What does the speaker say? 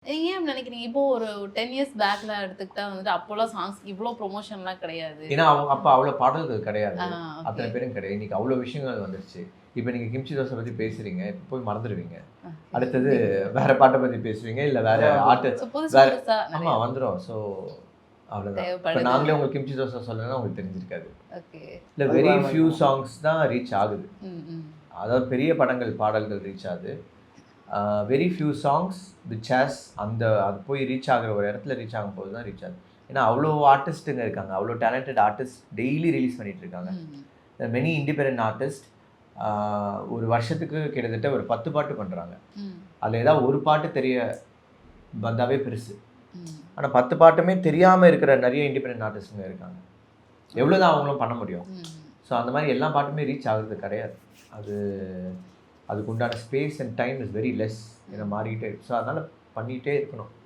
ஏன் அப்படி நினைக்கிறீங்க? இப்போ ஒரு 10 இயர்ஸ் பேக்ல எடுத்துக்கிட்டா வந்துட்டு அப்போலாம் சாங்ஸ்க்கு இவ்ளோ ப்ரொமோஷன்லாம் கிடையாது. ஏன்னா, அப்ப அவ்வளோ பாடல்கள் கிடையாது. ஆ ஓகே. அத்தனை பேரும் கிடையாது. இன்னைக்கு அவ்வளோ விஷயங்கள் வந்துருச்சு. இப்ப நீங்க கிம்ச்சி தோசை பத்தி பேசுறீங்க. இப்ப போய் மறந்துருவீங்க. அடுத்தது வேற பாட்ட பத்தி பேசுவீங்க. இல்ல வேற ஸோ புதுசு வேற புதுசா ஆமா நெறைய வந்துரும். ஸோ அவ்வளோதான். இப்ப தேவைப்படுது. நாங்களே உங்களுக்கு கிம்ச்சி தோசை சொல்லலைன்னா உங்களுக்கு தெரிஞ்சிருக்காது. ஓகே. இல்ல வெரி ஃபியூ சாங்ஸ் தான் ரீச் ஆகுது. ம், ம். அதாவது பெரிய படங்கள் பாடல்கள் ரீச் ஆகுது. Very few songs which has அது போய் ரீச் ஆகுற ஒரு இடத்துல ரீச் ஆகும்போது தான் ரீச் ஆகுது. ஏன்னா அவ்வளோ ஆர்டிஸ்ட்டுங்க இருக்காங்க. அவ்வளோ டேலண்டட் ஆர்டிஸ்ட் டெய்லி ரிலீஸ் பண்ணிட்டு இருக்காங்க. ம். மெனி இண்டிபெண்டன்ட் ஆர்டிஸ்ட் ஒரு வருஷத்துக்கு கிட்டத்தட்ட ஒரு 10 பாட்டு பண்ணுறாங்க. ம். அதில் ஏதாவது ஒரு பாட்டு தெரிய வந்தாவே பெருசு. ம். ஆனால் 10 பாட்டுமே தெரியாமல் இருக்கிற நிறைய இண்டிபெண்டன்ட் ஆர்டிஸ்ட்டுங்க இருக்காங்க. எவ்வளோதான் அவங்களும் பண்ண முடியும். ம். ஸோ அந்த மாதிரி எல்லா பாட்டுமே ரீச் ஆகுறது கிடையாது. அதுக்கு உண்டான space and time is very less. ஏன்னா மாறிக்கிட்டே இருக்கு. ஸோ அதனால் பண்ணிகிட்டே இருக்கணும்.